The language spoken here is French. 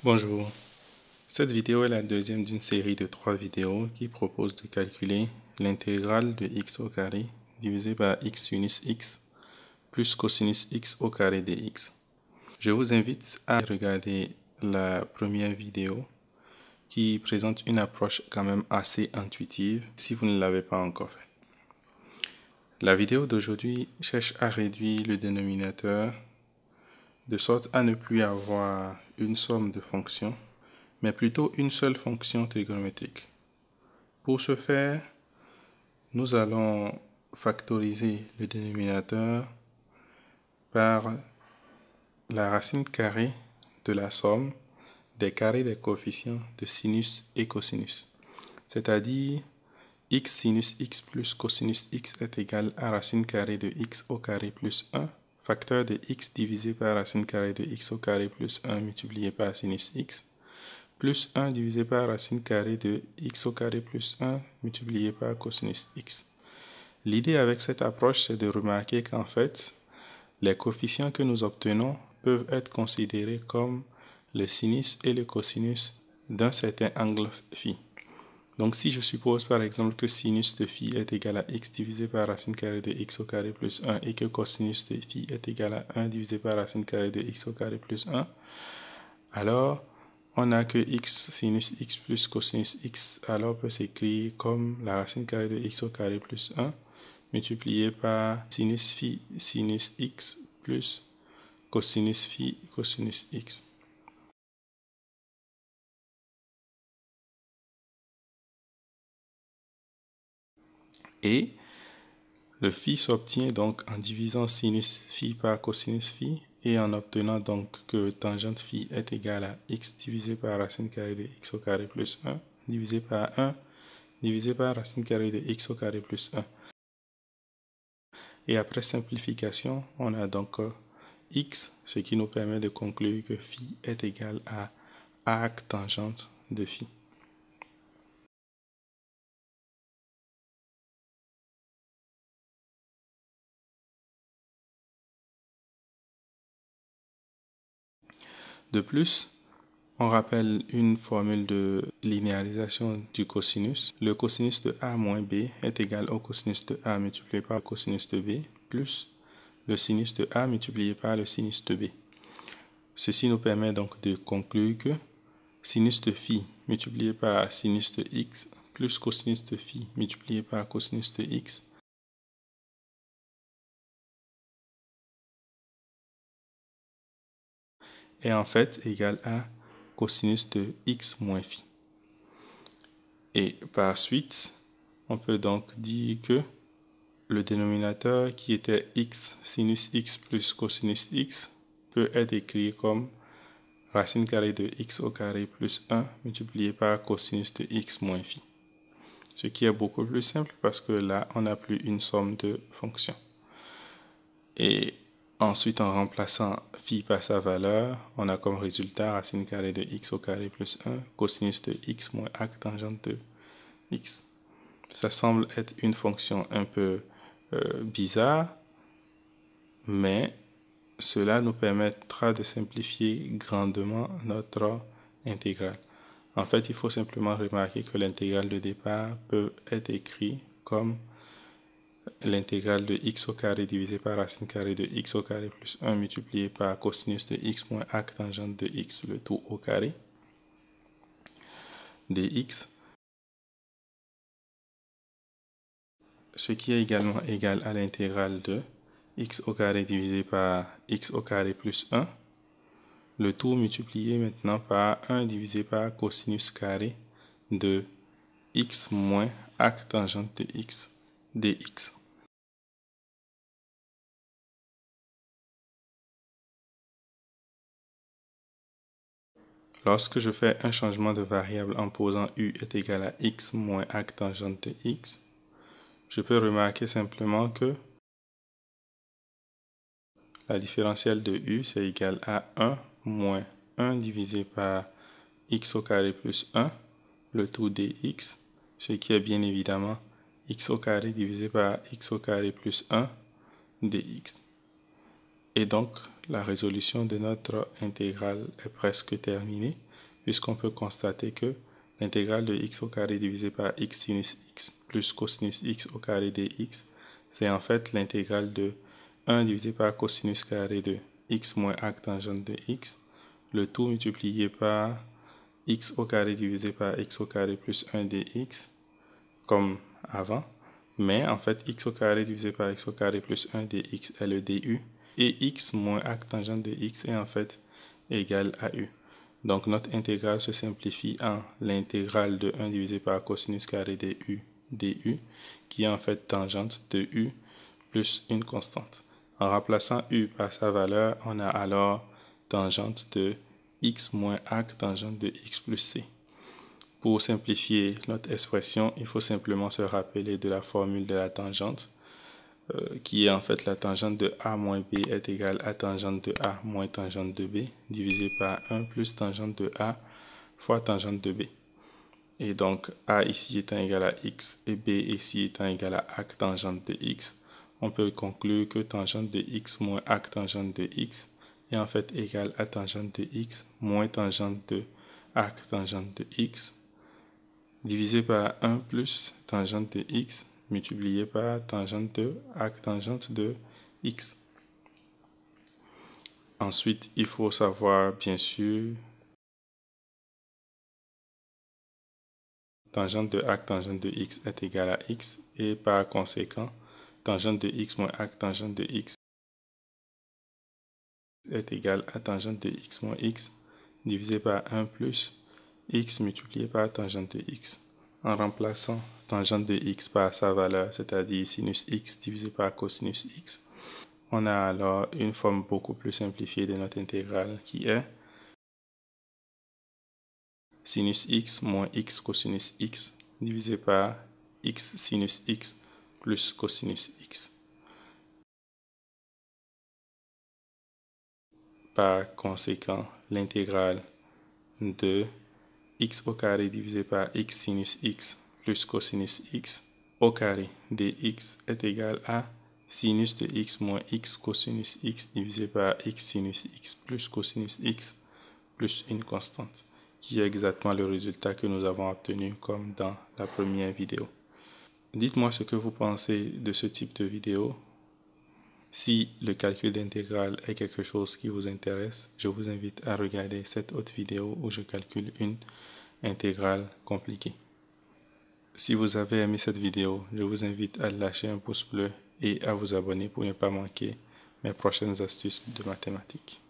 Bonjour, cette vidéo est la deuxième d'une série de 3 vidéos qui proposent de calculer l'intégrale de x au carré divisé par x sinus x plus cosinus x au carré de x. Je vous invite à regarder la première vidéo qui présente une approche quand même assez intuitive si vous ne l'avez pas encore fait. La vidéo d'aujourd'hui cherche à réduire le dénominateur de sorte à ne plus avoir une somme de fonctions, mais plutôt une seule fonction trigonométrique. Pour ce faire, nous allons factoriser le dénominateur par la racine carrée de la somme des carrés des coefficients de sinus et cosinus. C'est-à-dire, x sinus x plus cosinus x est égal à racine carrée de x au carré plus 1, facteur de x divisé par racine carrée de x au carré plus 1 multiplié par sinus x, plus 1 divisé par racine carrée de x au carré plus 1 multiplié par cosinus x. L'idée avec cette approche, c'est de remarquer qu'en fait, les coefficients que nous obtenons peuvent être considérés comme le sinus et le cosinus d'un certain angle phi. Donc si je suppose par exemple que sinus de phi est égal à x divisé par racine carrée de x au carré plus 1 et que cosinus de phi est égal à 1 divisé par racine carrée de x au carré plus 1, alors on a que x sinus x plus cosinus x alors peut s'écrire comme la racine carrée de x au carré plus 1 multiplié par sinus phi sinus x plus cosinus phi cosinus x. Et le phi s'obtient donc en divisant sinus phi par cosinus phi et en obtenant donc que tangente phi est égale à x divisé par racine carrée de x au carré plus 1 divisé par 1 divisé par racine carrée de x au carré plus 1. Et après simplification, on a donc x, ce qui nous permet de conclure que phi est égal à arc tangente de phi. De plus, on rappelle une formule de linéarisation du cosinus. Le cosinus de a moins b est égal au cosinus de a multiplié par le cosinus de b plus le sinus de a multiplié par le sinus de b. Ceci nous permet donc de conclure que sinus de phi multiplié par sinus de x plus cosinus de phi multiplié par cosinus de x est en fait égal à cosinus de x moins phi. Et par suite, on peut donc dire que le dénominateur qui était x sinus x plus cosinus x peut être écrit comme racine carrée de x au carré plus 1 multiplié par cosinus de x moins phi. Ce qui est beaucoup plus simple parce que là, on n'a plus une somme de fonctions. Et ensuite, en remplaçant phi par sa valeur, on a comme résultat racine carrée de x au carré plus 1 cosinus de x moins arc tangente de x. Ça semble être une fonction un peu bizarre, mais cela nous permettra de simplifier grandement notre intégrale. En fait, il faut simplement remarquer que l'intégrale de départ peut être écrite comme l'intégrale de x au carré divisé par racine carrée de x au carré plus 1 multiplié par cosinus de x moins arc tangente de x, le tout au carré, dx, ce qui est également égal à l'intégrale de x au carré divisé par x au carré plus 1, le tout multiplié maintenant par 1 divisé par cosinus carré de x moins arc tangente de x dx. Lorsque je fais un changement de variable en posant u est égal à x moins arc tangente de x, je peux remarquer simplement que la différentielle de u c'est égal à 1 moins 1 divisé par x au carré plus 1, le tout dx, ce qui est bien évidemment x au carré divisé par x au carré plus 1 dx. Et donc, la résolution de notre intégrale est presque terminée. puisqu'on peut constater que l'intégrale de x au carré divisé par x sinus x plus cosinus x au carré dx, c'est en fait l'intégrale de 1 divisé par cosinus carré de x moins arc tangente de x, le tout multiplié par x au carré divisé par x au carré plus 1 dx, comme avant. Mais en fait, x au carré divisé par x au carré plus 1 dx est le du, et x moins arc tangente de x est en fait égal à u. Donc notre intégrale se simplifie en l'intégrale de 1 divisé par cosinus carré de u du, qui est en fait tangente de u plus une constante. En remplaçant u par sa valeur, on a alors tangente de x moins arc tangente de x plus c. Pour simplifier notre expression, il faut simplement se rappeler de la formule de la tangente, qui est en fait la tangente de a moins b est égale à tangente de a moins tangente de b, divisé par 1 plus tangente de a fois tangente de b. Et donc a ici étant égal à x et b ici étant égal à arc tangente de x, on peut conclure que tangente de x moins arc tangente de x est en fait égal à tangente de x moins tangente de arc tangente de x, divisé par 1 plus tangente de x multiplié par tangente de arc tangente de x. Ensuite, il faut savoir, bien sûr, tangente de arc tangente de x est égal à x, et par conséquent, tangente de x moins arc tangente de x est égal à tangente de x moins x divisé par 1 plus x multiplié par tangente de x. En remplaçant tangente de x par sa valeur, c'est-à-dire sinus x divisé par cosinus x, on a alors une forme beaucoup plus simplifiée de notre intégrale qui est sinus x moins x cosinus x divisé par x sinus x plus cosinus x. Par conséquent, l'intégrale de x au carré divisé par x sinus x plus cosinus x au carré dx est égal à sinus de x moins x cosinus x divisé par x sinus x plus cosinus x plus une constante, qui est exactement le résultat que nous avons obtenu comme dans la première vidéo. Dites-moi ce que vous pensez de ce type de vidéo. Si le calcul d'intégrale est quelque chose qui vous intéresse, je vous invite à regarder cette autre vidéo où je calcule une intégrale compliquée. Si vous avez aimé cette vidéo, je vous invite à lâcher un pouce bleu et à vous abonner pour ne pas manquer mes prochaines astuces de mathématiques.